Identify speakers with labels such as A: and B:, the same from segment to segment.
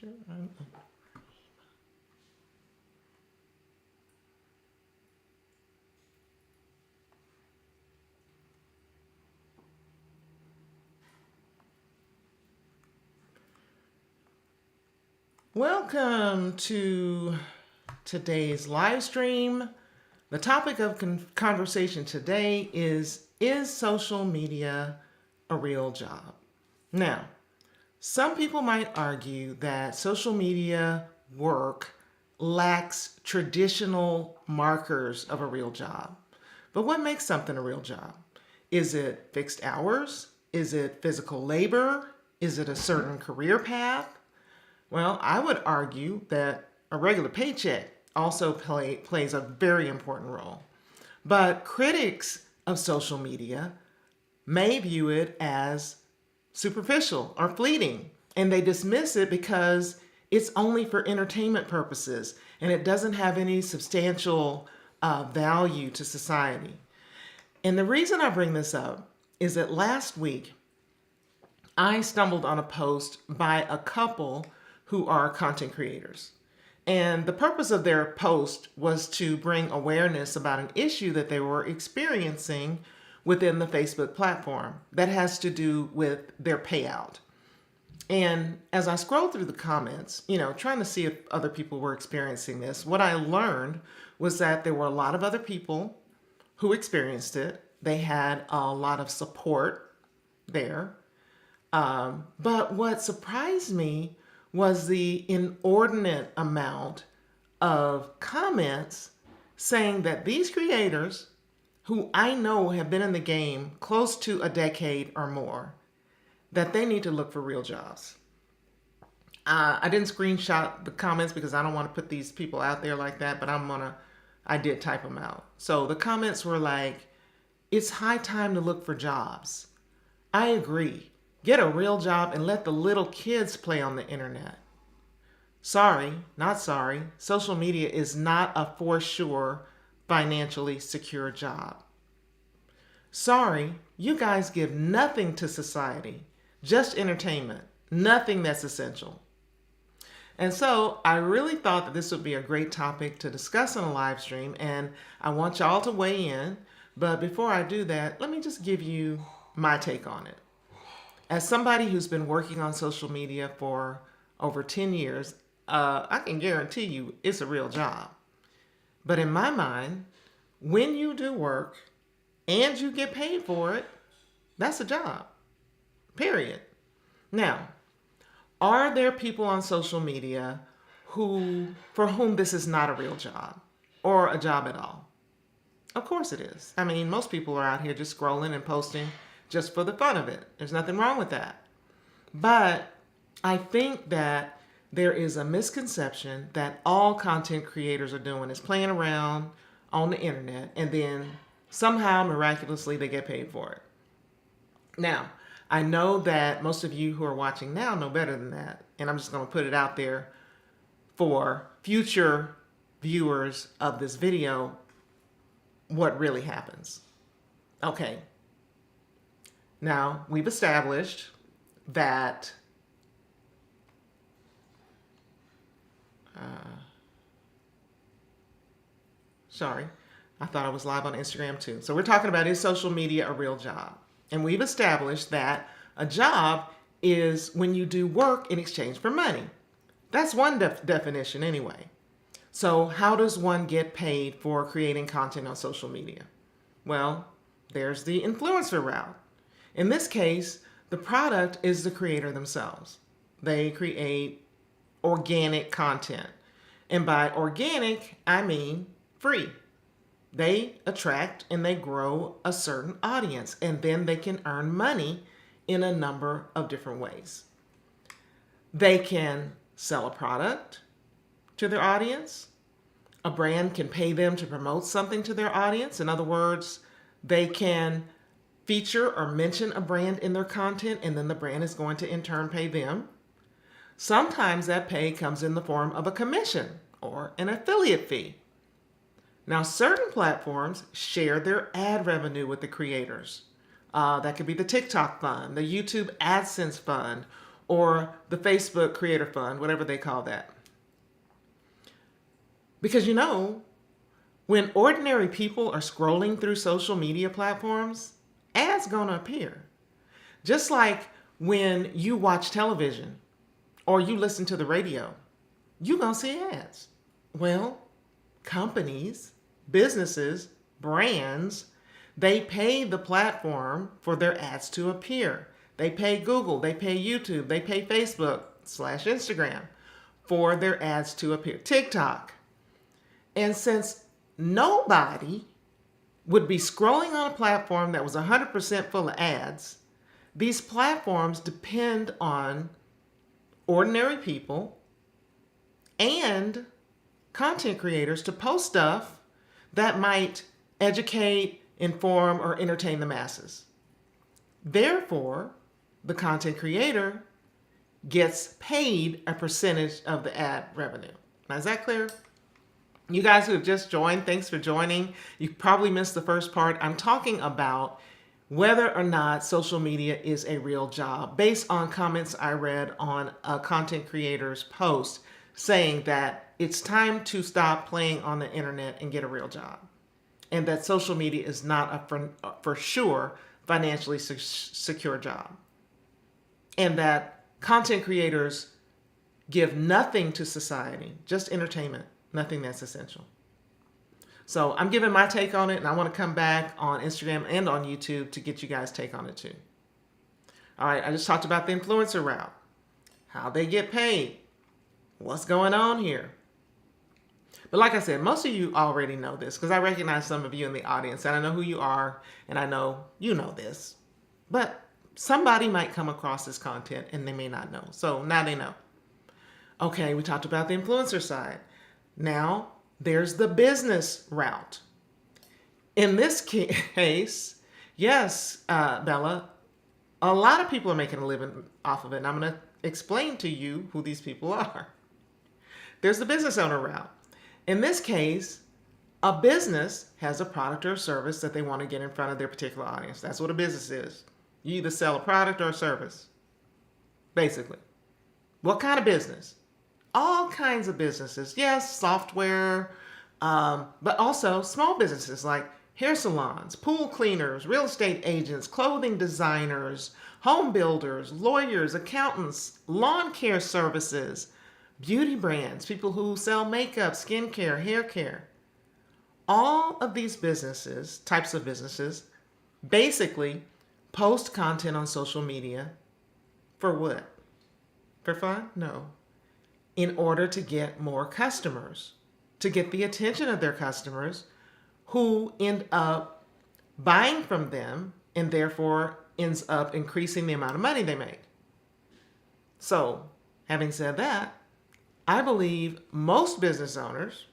A: Sure. Welcome to today's live stream. The topic of conversation today is social media a real job? Now, some people might argue that social media work lacks traditional markers of a real job. But what makes something a real job? Is it fixed hours? Is it physical labor? Is it a certain career path? Well, I would argue that a regular paycheck also plays a very important role. But critics of social media may view it as superficial or fleeting, and they dismiss it because it's only for entertainment purposes and it doesn't have any substantial value to society. And the reason I bring this up is that last week I stumbled on a post by a couple who are content creators. And the purpose of their post was to bring awareness about an issue that they were experiencing within the Facebook platform that has to do with their payout. And as I scrolled through the comments, trying to see if other people were experiencing this, what I learned was that there were a lot of other people who experienced it. They had a lot of support there. But what surprised me was the inordinate amount of comments saying that these creators, who I know have been in the game close to a decade or more, that they need to look for real jobs. I didn't screenshot the comments because I don't want to put these people out there like that, but I did type them out. So the comments were like, it's high time to look for jobs. I agree. Get a real job and let the little kids play on the internet. Sorry, not sorry. Social media is not a for sure financially secure job. Sorry, you guys give nothing to society, just entertainment, nothing that's essential. And so I really thought that this would be a great topic to discuss on a live stream, and I want y'all to weigh in. But before I do that, let me just give you my take on it. As somebody who's been working on social media for over 10 years, I can guarantee you it's a real job. But in my mind, when you do work and you get paid for it, that's a job, period. Now, are there people on social media for whom this is not a real job or a job at all? Of course it is. I mean, most people are out here just scrolling and posting just for the fun of it. There's nothing wrong with that. But I think that there is a misconception that all content creators are doing is playing around on the internet and then somehow miraculously they get paid for it. Now, I know that most of you who are watching now know better than that, and I'm just going to put it out there for future viewers of this video what really happens. Okay. Now, we've established that sorry, I thought I was live on Instagram too. So we're talking about, is social media a real job? And we've established that a job is when you do work in exchange for money. That's one definition anyway. So how does one get paid for creating content on social media? Well, there's the influencer route. In this case, the product is the creator themselves. They create organic content. And by organic, I mean free. They attract and they grow a certain audience, and then they can earn money in a number of different ways. They can sell a product to their audience. A brand can pay them to promote something to their audience. In other words, they can feature or mention a brand in their content, and then the brand is going to in turn pay them. Sometimes that pay comes in the form of a commission or an affiliate fee. Now, certain platforms share their ad revenue with the creators. That could be the TikTok fund, the YouTube AdSense fund, or the Facebook Creator Fund, whatever they call that. Because when ordinary people are scrolling through social media platforms, ads gonna appear. Just like when you watch television or you listen to the radio, you gonna see ads. Well, companies, businesses, brands, they pay the platform for their ads to appear. They pay Google, they pay YouTube, they pay Facebook/Instagram for their ads to appear. TikTok. And since nobody would be scrolling on a platform that was 100% full of ads, these platforms depend on ordinary people and content creators to post stuff that might educate, inform, or entertain the masses. Therefore, the content creator gets paid a percentage of the ad revenue. Now, is that clear? You guys who have just joined, thanks for joining. You probably missed the first part. I'm talking about whether or not social media is a real job based on comments I read on a content creator's post saying that it's time to stop playing on the internet and get a real job. And that social media is not a for sure financially secure job. And that content creators give nothing to society, just entertainment, nothing that's essential. So I'm giving my take on it, and I want to come back on Instagram and on YouTube to get you guys' take on it too. All right, I just talked about the influencer route, how they get paid, what's going on here. But like I said, most of you already know this because I recognize some of you in the audience and I know who you are and I know you know this. But somebody might come across this content and they may not know. So now they know. Okay, we talked about the influencer side. Now there's the business route. In this case, yes, Bella, a lot of people are making a living off of it. And I'm going to explain to you who these people are. There's the business owner route. In this case, a business has a product or a service that they want to get in front of their particular audience. That's what a business is. You either sell a product or a service, basically. What kind of business? All kinds of businesses. Yes, software, but also small businesses like hair salons, pool cleaners, real estate agents, clothing designers, home builders, lawyers, accountants, lawn care services, beauty brands, people who sell makeup, skincare, hair care. All of these businesses, types of businesses, basically post content on social media for what? For fun? No. In order to get more customers, to get the attention of their customers who end up buying from them and therefore ends up increasing the amount of money they make. So, having said that, I believe most business owners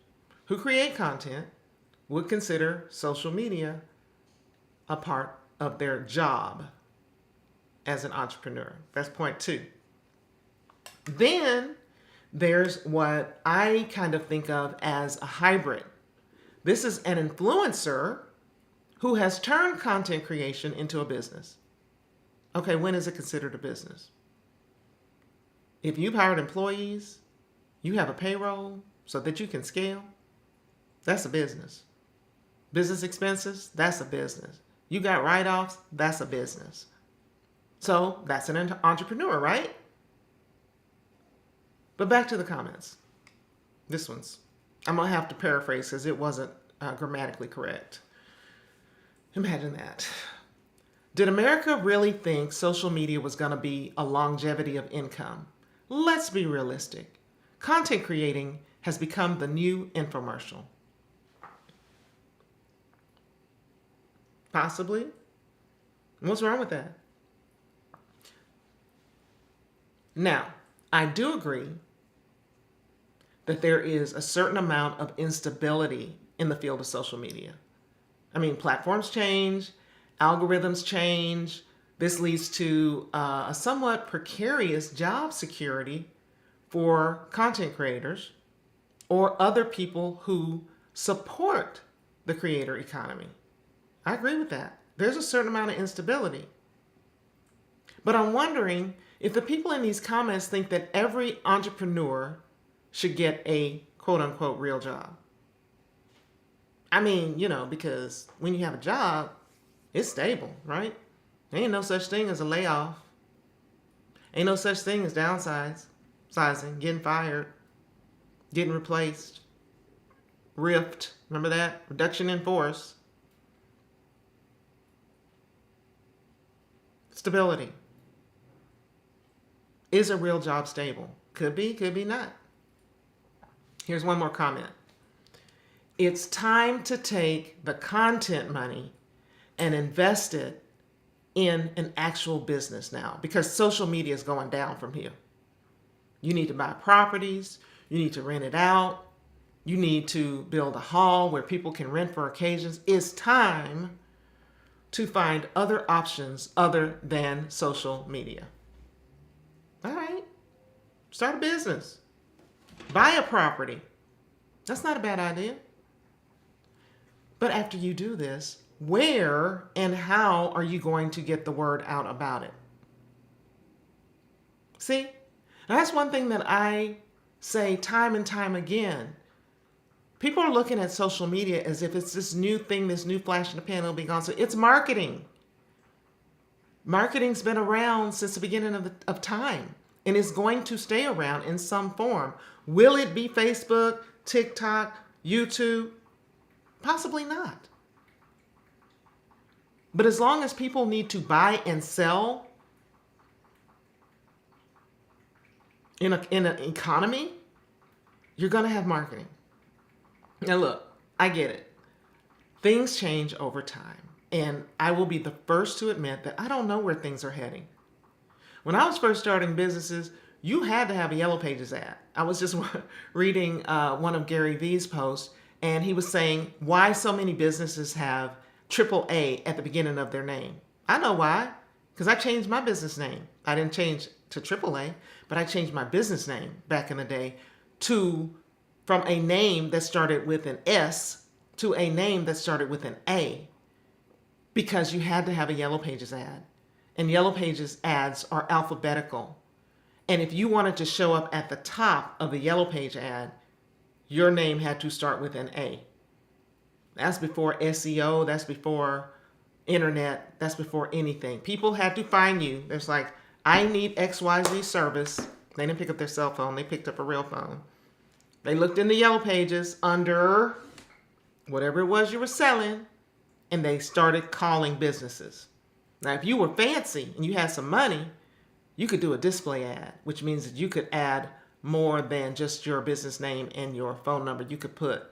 A: who create content would consider social media a part of their job as an entrepreneur. That's point 2. Then there's what I kind of think of as a hybrid. This is an influencer who has turned content creation into a business. Okay, when is it considered a business? If you've hired employees, you have a payroll so that you can scale, that's a business. Business expenses, that's a business. You got write-offs, that's a business. So that's an entrepreneur, right? But back to the comments. This one's, I'm going to have to paraphrase because it wasn't grammatically correct. Imagine that. Did America really think social media was going to be a longevity of income? Let's be realistic. Content creating has become the new infomercial. Possibly. What's wrong with that? Now, I do agree that there is a certain amount of instability in the field of social media. I mean, platforms change, algorithms change. This leads to a somewhat precarious job security for content creators or other people who support the creator economy. I agree with that. There's a certain amount of instability. But I'm wondering If the people in these comments think that every entrepreneur should get a quote unquote real job, I mean, because when you have a job, it's stable, right? There ain't no such thing as a layoff. Ain't no such thing as downsizing, getting fired, getting replaced, rift. Remember that? Reduction in force. Stability. Is a real job stable? Could be not. Here's one more comment. It's time to take the content money and invest it in an actual business now, because social media is going down from here. You need to buy properties. You need to rent it out. You need to build a hall where people can rent for occasions. It's time to find other options other than social media. All right. Start a business. Buy a property. That's not a bad idea. But after you do this, where and how are you going to get the word out about it? See? Now that's one thing that I say time and time again. People are looking at social media as if it's this new thing, this new flash in the pan, it'll be gone. So it's marketing. Marketing's been around since the beginning of time, and is going to stay around in some form. Will it be Facebook, TikTok, YouTube? Possibly not. But as long as people need to buy and sell in an economy, you're going to have marketing. Now look, I get it. Things change over time. And I will be the first to admit that I don't know where things are heading. When I was first starting businesses, you had to have a Yellow Pages ad. I was just reading one of Gary Vee's posts, and he was saying why so many businesses have AAA at the beginning of their name. I know why. Because I changed my business name. I didn't change to AAA, but I changed my business name back in the day from a name that started with an S to a name that started with an A, because you had to have a Yellow Pages ad. And Yellow Pages ads are alphabetical. And if you wanted to show up at the top of the Yellow Page ad, your name had to start with an A. That's before SEO, that's before internet, that's before anything. People had to find you. There's like, I need XYZ service. They didn't pick up their cell phone, they picked up a real phone. They looked in the Yellow Pages under whatever it was you were selling, and they started calling businesses. Now, if you were fancy and you had some money, you could do a display ad, which means that you could add more than just your business name and your phone number. You could put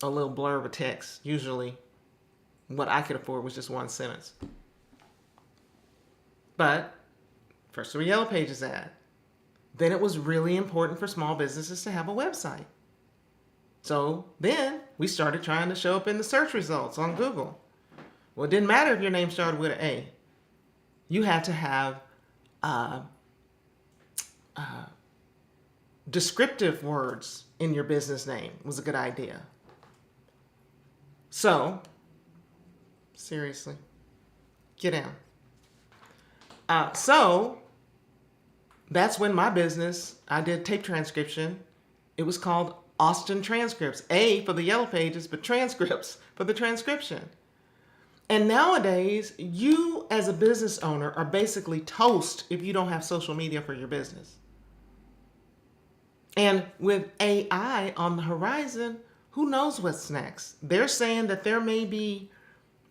A: a little blurb of text. Usually what I could afford was just one sentence. But first there were Yellow Pages ad. Then it was really important for small businesses to have a website. So then we started trying to show up in the search results on Google. Well, it didn't matter if your name started with an A. You had to have descriptive words in your business name. Was a good idea. So, seriously, get down. So, that's when my business, I did tape transcription. It was called Austin Transcripts. A for the Yellow Pages, but transcripts for the transcription. And nowadays, you as a business owner are basically toast if you don't have social media for your business. And with AI on the horizon, who knows what's next? They're saying that there may be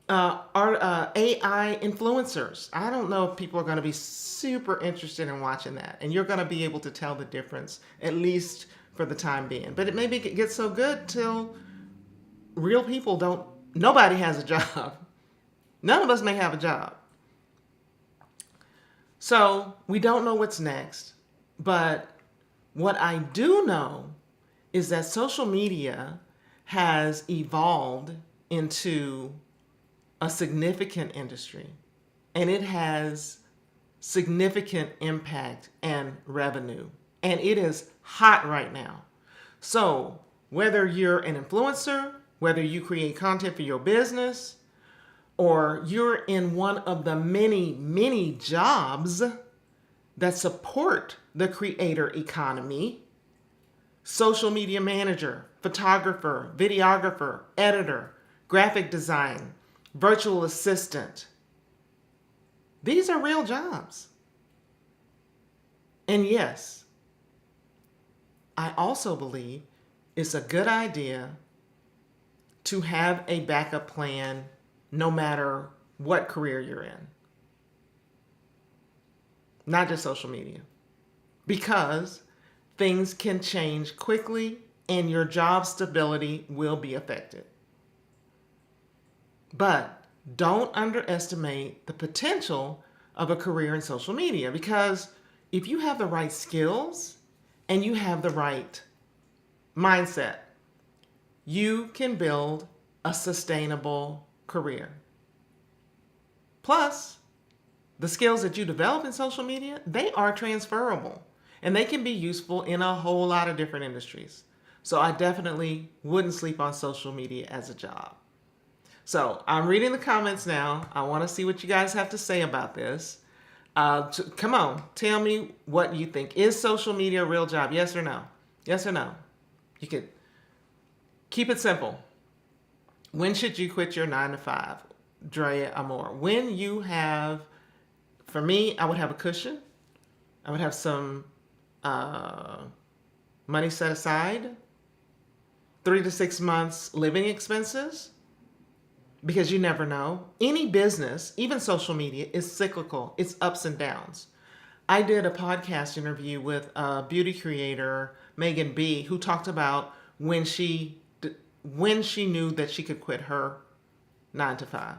A: AI influencers. I don't know if people are going to be super interested in watching that. And you're going to be able to tell the difference, at least for the time being. But it maybe gets so good till real people nobody has a job. None of us may have a job. So we don't know what's next. But what I do know is that social media has evolved into a significant industry, and it has significant impact and revenue, and it is hot right now. So whether you're an influencer, whether you create content for your business, or you're in one of the many, many jobs that support the creator economy: social media manager, photographer, videographer, editor, graphic design, virtual assistant. These are real jobs. And yes, I also believe it's a good idea to have a backup plan no matter what career you're in. Not just social media. Because things can change quickly and your job stability will be affected. But don't underestimate the potential of a career in social media, because if you have the right skills and you have the right mindset, you can build a sustainable career. Plus, the skills that you develop in social media, they are transferable and they can be useful in a whole lot of different industries. So I definitely wouldn't sleep on social media as a job. So I'm reading the comments now. I want to see what you guys have to say about this. Come on, tell me what you think. Is social media a real job? Yes or no? Yes or no? You could keep it simple. When should you quit your 9 to 5? Drea Amore. When you have, for me, I would have a cushion. I would have some money set aside, 3 to 6 months living expenses, because you never know. Any business, even social media, is cyclical. It's ups and downs. I did a podcast interview with a beauty creator, Megan B., who talked about when she knew that she could quit her 9 to 5.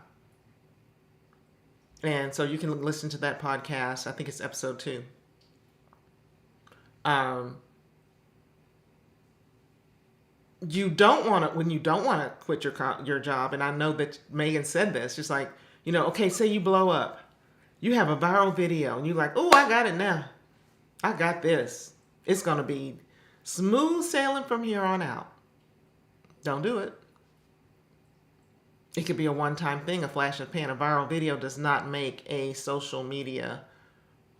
A: And so you can listen to that podcast. I think it's episode 2. You don't want to, when you don't want to quit your job, and I know that Megan said this, just like, okay, say you blow up. You have a viral video and you're like, oh, I got it now. I got this. It's going to be smooth sailing from here on out. Don't do it. It could be a one-time thing, a flash in the pan. A viral video does not make a social media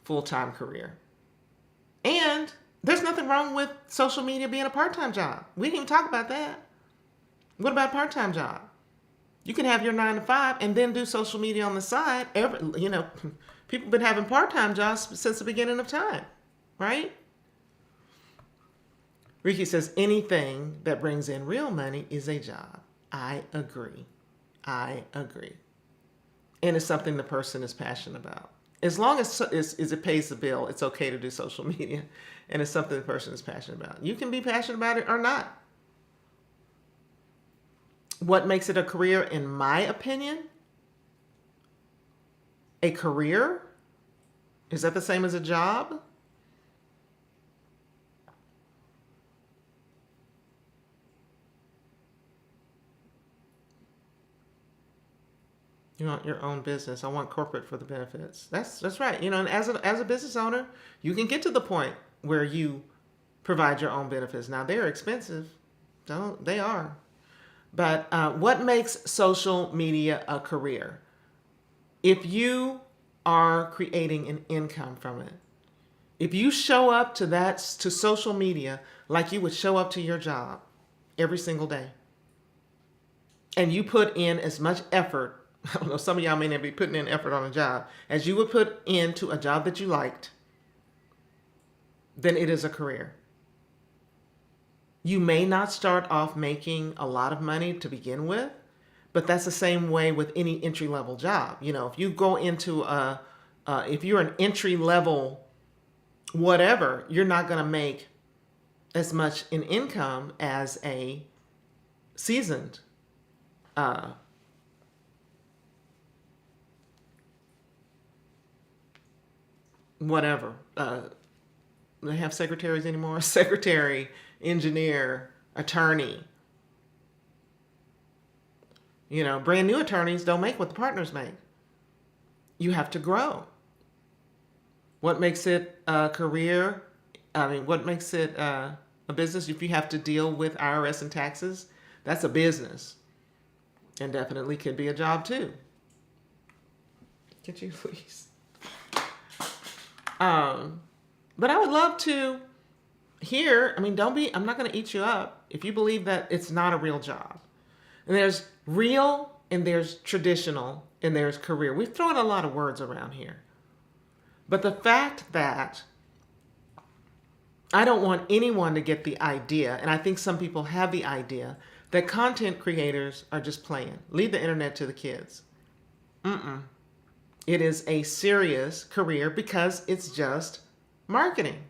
A: full-time career. And there's nothing wrong with social media being a part-time job. We didn't even talk about that. What about part-time job? You can have your 9 to 5 and then do social media on the side. People have been having part-time jobs since the beginning of time, right? Ricky says anything that brings in real money is a job. I agree. And it's something the person is passionate about. As long as it pays the bill, it's okay to do social media. And it's something the person is passionate about. You can be passionate about it or not. What makes it a career, in my opinion? A career? Is that the same as a job? You want your own business. I want corporate for the benefits. That's right. And as a business owner, you can get to the point where you provide your own benefits. Now, they're expensive. They are. But what makes social media a career? If you are creating an income from it, if you show up to social media like you would show up to your job every single day, and you put in as much effort, I don't know, some of y'all may not be putting in effort on a job, as you would put into a job that you liked, then it is a career. You may not start off making a lot of money to begin with, but that's the same way with any entry-level job. If you go into if you're an entry-level whatever, you're not going to make as much in income as a seasoned whatever. They have secretaries anymore? Secretary, engineer, attorney. Brand new attorneys don't make what the partners make. You have to grow. What makes it a career? What makes it a business? If you have to deal with IRS and taxes, that's a business. And definitely could be a job too. Get you, please. But I would love to hear. I mean, I'm not going to eat you up if you believe that it's not a real job. And there's real and there's traditional and there's career. We've thrown a lot of words around here. But the fact that I don't want anyone to get the idea, and I think some people have the idea, that content creators are just playing. Leave the internet to the kids. It is a serious career because it's just marketing.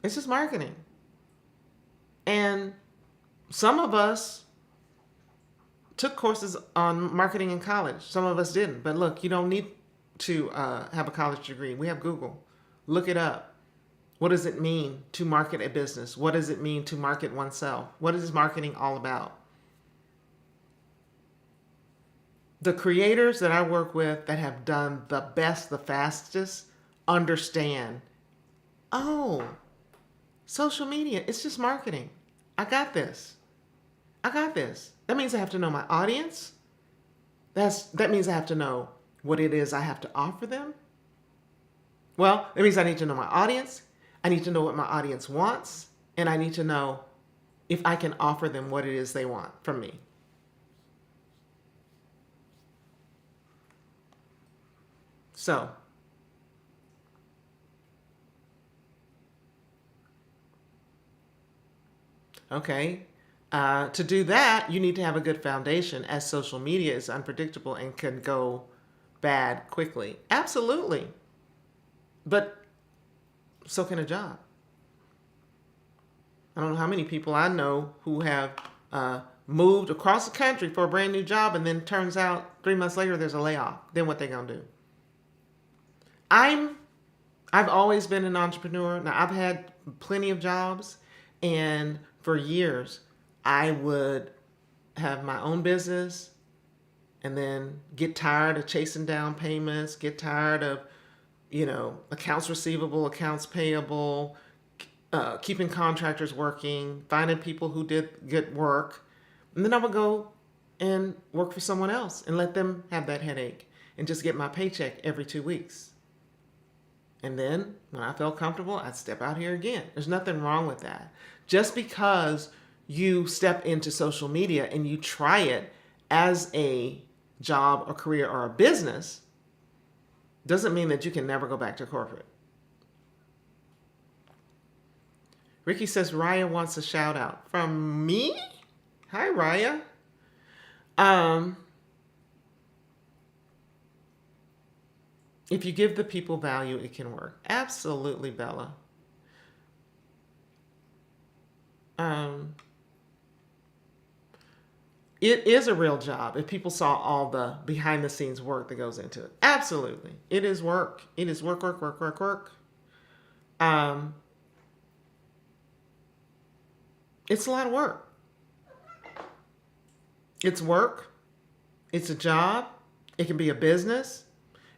A: It's just marketing. And some of us took courses on marketing in college. Some of us didn't. But look, you don't need to have a college degree. We have Google. Look it up. What does it mean to market a business? What does it mean to market oneself? What is marketing all about? The creators that I work with that have done the best, the fastest, understand, oh, social media, it's just marketing. I got this. That means I have to know my audience. That means I have to know what it is I have to offer them. Well, it means I need to know my audience. I need to know what my audience wants. And I need to know if I can offer them what it is they want from me. So, okay. To do that, you need to have a good foundation, as social media is unpredictable and can go bad quickly. Absolutely. But so can a job. I don't know how many people I know who have moved across the country for a brand new job, and then turns out 3 months later there's a layoff. Then what they gonna do? I've always been an entrepreneur. Now, I've had plenty of jobs, and for years I would have my own business and then get tired of chasing down payments, get tired of, accounts receivable, accounts payable, keeping contractors working, finding people who did good work. And then I would go and work for someone else and let them have that headache and just get my paycheck every 2 weeks. And then when I felt comfortable, I'd step out here again. There's nothing wrong with that. Just because you step into social media and you try it as a job or career or a business doesn't mean that you can never go back to corporate. Ricky says Raya wants a shout out from me. Hi, Raya. If you give the people value, it can work. Absolutely, Bella. It is a real job if people saw all the behind the scenes work that goes into it. Absolutely. It is work. It is work. It's a lot of work. It's work. It's a job. It can be a business.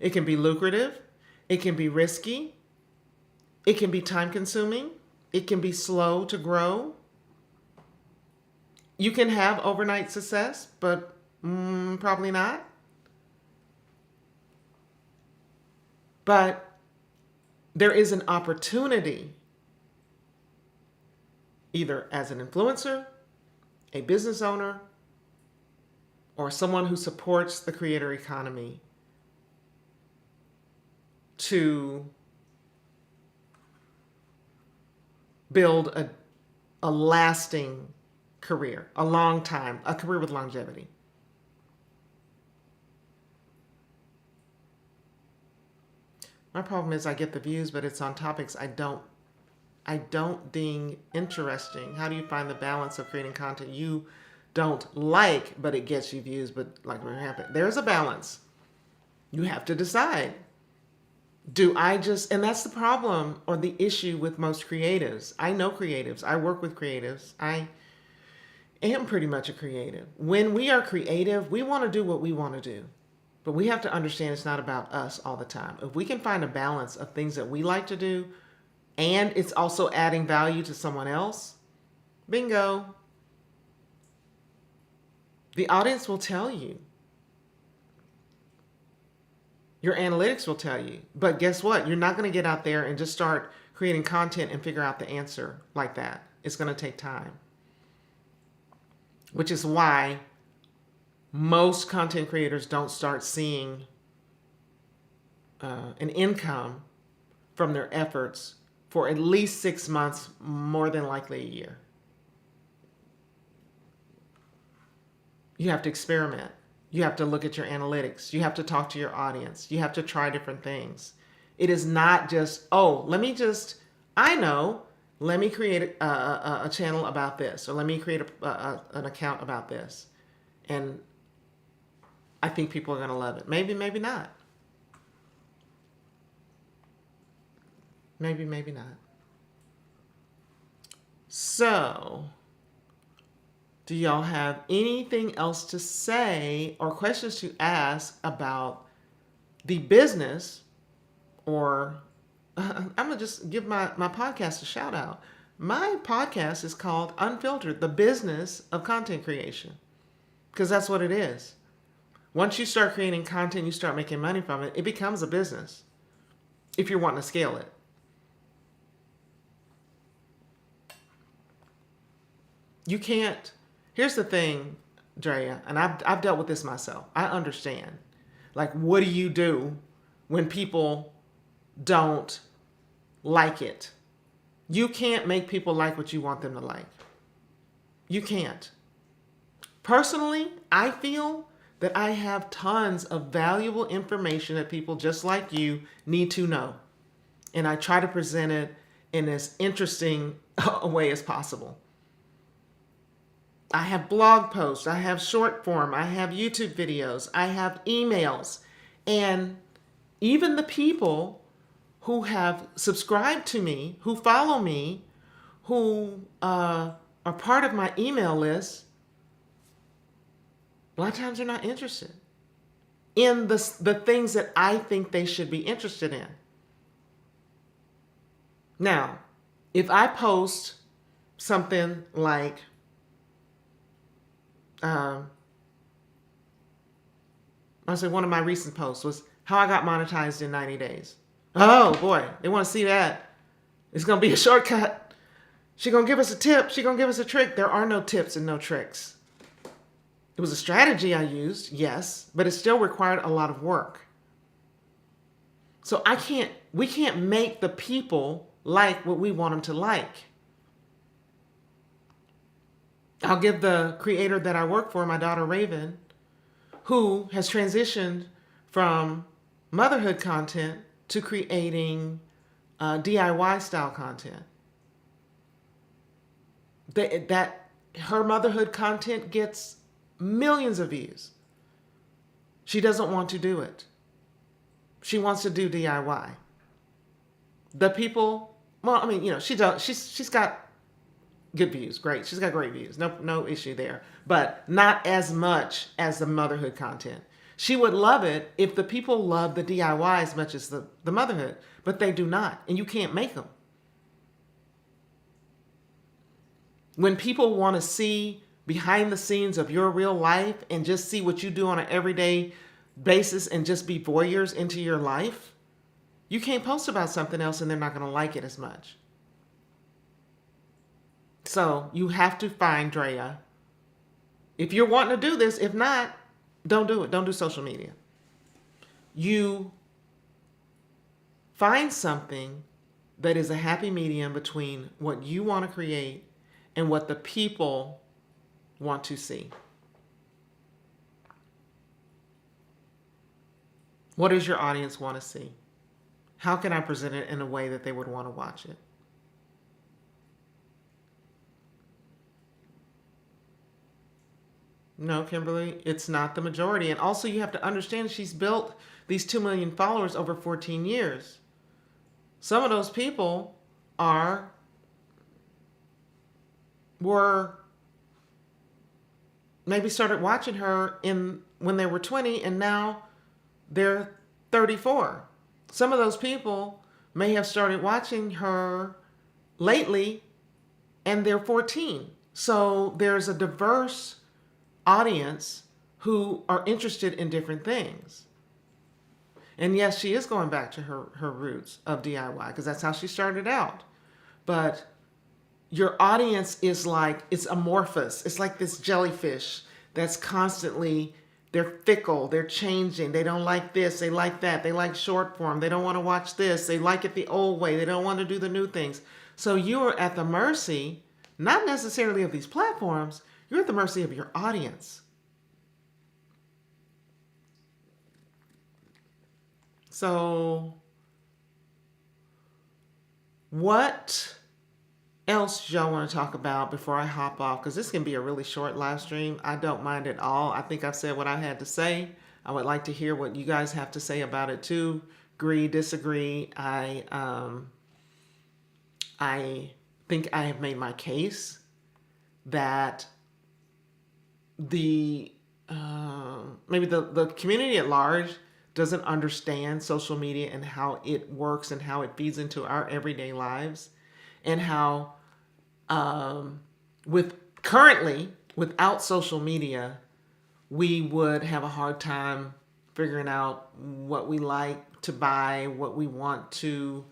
A: It can be lucrative. It can be risky. It can be time consuming. It can be slow to grow. You can have overnight success, but probably not. But there is an opportunity, either as an influencer, a business owner, or someone who supports the creator economy, to build a lasting career, a long time, a career with longevity. My problem is I get the views, but it's on topics I don't deem interesting. How do you find the balance of creating content you don't like, but it gets you views? But like we're having, there's a balance. You have to decide. And that's the problem or the issue with most creatives. I know creatives. I work with creatives. I am pretty much a creative. When we are creative, we want to do what we want to do. But we have to understand it's not about us all the time. If we can find a balance of things that we like to do, and it's also adding value to someone else, bingo. The audience will tell you. Your analytics will tell you. But guess what? You're not going to get out there and just start creating content and figure out the answer like that. It's going to take time. Which is why most content creators don't start seeing an income from their efforts for at least 6 months, more than likely a year. You have to experiment. You have to look at your analytics. You have to talk to your audience. You have to try different things. It is not just, let me create a channel about this, or let me create an account about this. And I think people are going to love it. Maybe, maybe not. Maybe, maybe not. So, do y'all have anything else to say or questions to ask about the business? Or I'm going to just give my podcast a shout out. My podcast is called Unfiltered, the Business of Content Creation. Because that's what it is. Once you start creating content, you start making money from it, it becomes a business. If you're wanting to scale it. You can't. Here's the thing, Drea, and I've dealt with this myself. I understand. Like, what do you do when people don't like it? You can't make people like what you want them to like. You can't. Personally, I feel that I have tons of valuable information that people just like you need to know. And I try to present it in as interesting a way as possible. I have blog posts, I have short form, I have YouTube videos, I have emails. And even the people who have subscribed to me, who follow me, who are part of my email list, a lot of times they're not interested in the things that I think they should be interested in. Now, if I post something like, I say one of my recent posts was how I got monetized in 90 days. Oh boy, they want to see that. It's going to be a shortcut. She's going to give us a tip. She's going to give us a trick. There are no tips and no tricks. It was a strategy I used, yes, but it still required a lot of work. So we can't make the people like what we want them to like. I'll give the creator that I work for, my daughter Raven, who has transitioned from motherhood content to creating DIY style content. That her motherhood content gets millions of views. She doesn't want to do it. She wants to do DIY. The people, she's got good views, great. She's got great views, no issue there. But not as much as the motherhood content. She would love it if the people love the DIY as much as the motherhood, but they do not, and you can't make them. When people want to see behind the scenes of your real life and just see what you do on an everyday basis and just be voyeurs into your life, you can't post about something else and they're not going to like it as much. So you have to find, Drea, if you're wanting to do this. If not, don't do it. Don't do social media. You find something that is a happy medium between what you want to create and what the people want to see. What does your audience want to see? How can I present it in a way that they would want to watch it? No, Kimberly, it's not the majority. And also you have to understand she's built these 2 million followers over 14 years. Some of those people were maybe started watching her when they were 20 and now they're 34. Some of those people may have started watching her lately and they're 14. So there's a diverse audience who are interested in different things. And yes, she is going back to her roots of DIY because that's how she started out. But your audience is like, it's amorphous. It's like this jellyfish that's constantly, they're fickle, they're changing. They don't like this, they like that. They like short form. They don't want to watch this. They like it the old way. They don't want to do the new things. So you are at the mercy, not necessarily of these platforms, you're at the mercy of your audience. So what else y'all want to talk about before I hop off? Because this can be a really short live stream. I don't mind at all. I think I've said what I had to say. I would like to hear what you guys have to say about it too. Agree, disagree. I think I have made my case that the maybe the community at large doesn't understand social media and how it works and how it feeds into our everyday lives, and how with currently without social media we would have a hard time figuring out what we like to buy, what we want to,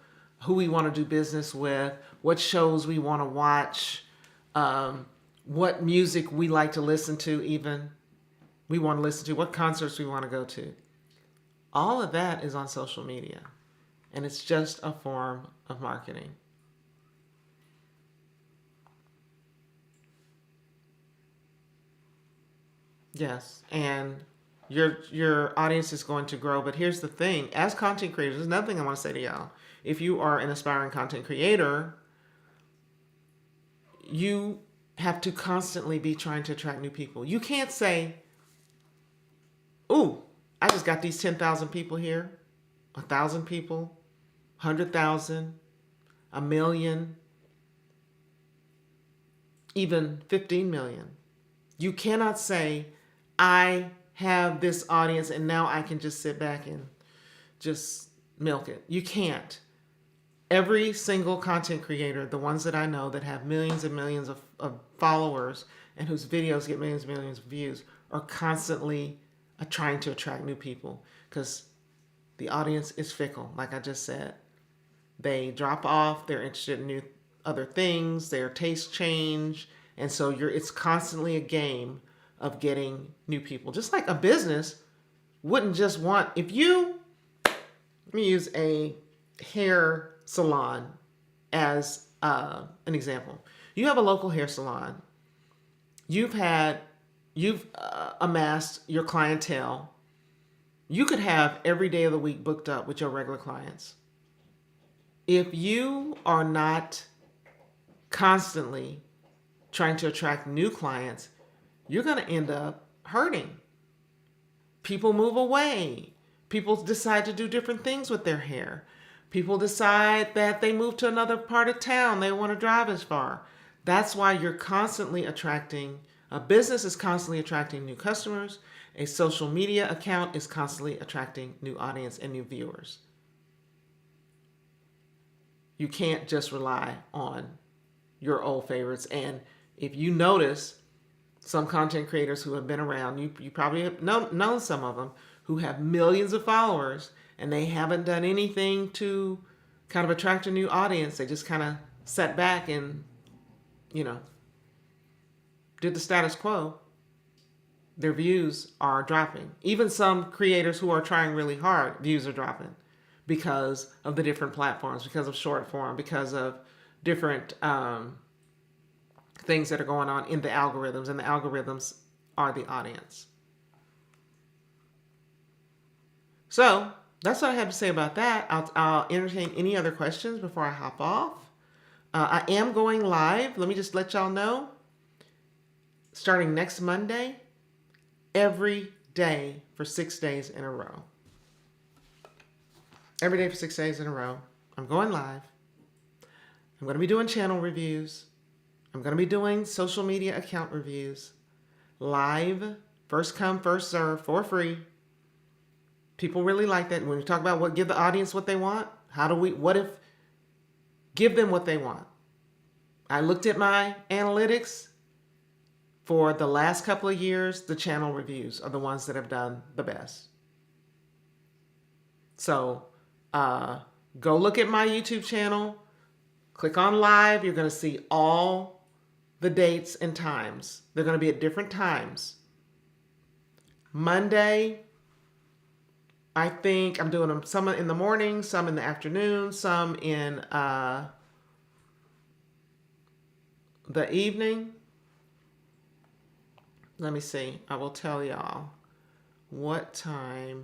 A: who we want to do business with, what shows we want to watch, what music we like to listen to, even we want to listen to, what concerts we want to go to. All of that is on social media, and it's just a form of marketing. Yes, and your audience is going to grow. But here's the thing: as content creators, there's another thing I want to say to y'all. If you are an aspiring content creator, you have to constantly be trying to attract new people. You can't say, "Ooh, I just got these 10,000 people here, 1,000 people, 100,000, a million, even 15 million." You cannot say, I have this audience and now I can just sit back and just milk it. You can't. Every single content creator, the ones that I know that have millions and millions of followers and whose videos get millions and millions of views, are constantly trying to attract new people, because the audience is fickle. Like I just said, they drop off, they're interested in new other things, their tastes change, and so it's constantly a game of getting new people. Just like a business wouldn't just want, if you, let me use a hair salon as an example. You have a local hair salon. You've amassed your clientele. You could have every day of the week booked up with your regular clients. If you are not constantly trying to attract new clients, you're going to end up hurting. People move away. People decide to do different things with their hair. People decide that they move to another part of town. They want to drive as far. That's why you're constantly attracting, a business is constantly attracting new customers. A social media account is constantly attracting new audience and new viewers. You can't just rely on your old favorites. And if you notice, some content creators who have been around, you probably have known some of them, who have millions of followers and they haven't done anything to kind of attract a new audience. They just kind of sat back and, did the status quo. Their views are dropping. Even some creators who are trying really hard, views are dropping because of the different platforms, because of short form, because of different things that are going on in the algorithms, and the algorithms are the audience. So that's what I have to say about that. I'll entertain any other questions before I hop off. I am going live. Let me just let y'all know. Starting next Monday, every day for 6 days in a row. Every day for 6 days in a row. I'm going live. I'm going to be doing channel reviews. I'm going to be doing social media account reviews. Live, first come, first serve, for free. People really like that. When we talk about give the audience what they want, give them what they want. I looked at my analytics. For the last couple of years, the channel reviews are the ones that have done the best. So go look at my YouTube channel, click on live. You're going to see all the dates and times. They're going to be at different times. Monday, I think I'm doing them some in the morning, some in the afternoon, some in the evening. Let me see. I will tell y'all what time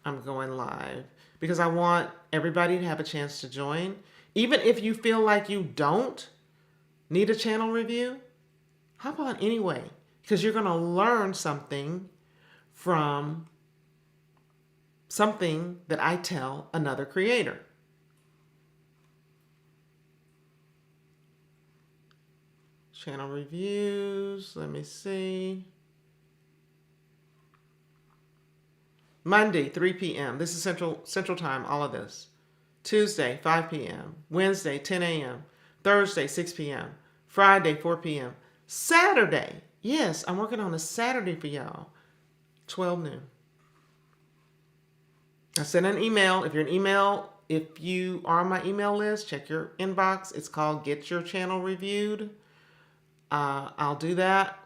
A: I'm going live because I want everybody to have a chance to join. Even if you feel like you don't need a channel review, hop on anyway because you're going to learn something from something that I tell another creator. Channel reviews, let me see. Monday, 3 p.m. This is Central Time, all of this. Tuesday, 5 p.m. Wednesday, 10 a.m. Thursday, 6 p.m. Friday, 4 p.m. Saturday, yes, I'm working on a Saturday for y'all, 12 noon. I sent an email. If you are on my email list, check your inbox. It's called Get Your Channel Reviewed. I'll do that.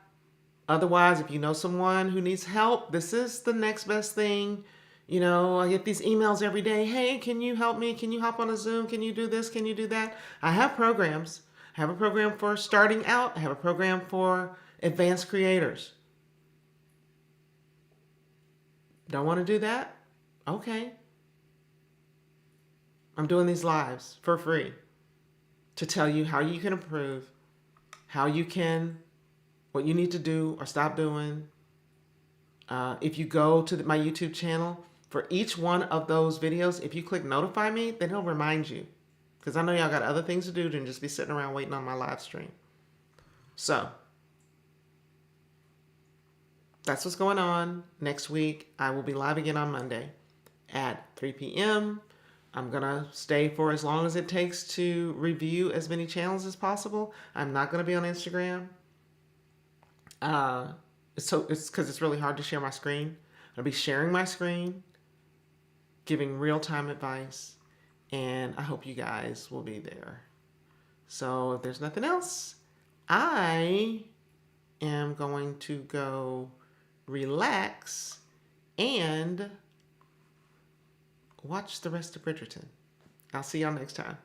A: Otherwise, if you know someone who needs help, this is the next best thing. You know, I get these emails every day. Hey, can you help me? Can you hop on a Zoom? Can you do this? Can you do that? I have programs. I have a program for starting out. I have a program for advanced creators. Don't want to do that? Okay. I'm doing these lives for free to tell you how you can improve, what you need to do or stop doing. If you go to my YouTube channel, for each one of those videos, if you click notify me, then he'll remind you. Because I know y'all got other things to do than just be sitting around waiting on my live stream. So, that's what's going on. Next week, I will be live again on Monday at 3 p.m. I'm going to stay for as long as it takes to review as many channels as possible. I'm not going to be on Instagram. It's because it's really hard to share my screen. I'll be sharing my screen, giving real-time advice, and I hope you guys will be there. So if there's nothing else, I am going to go relax and watch the rest of Bridgerton. I'll see y'all next time.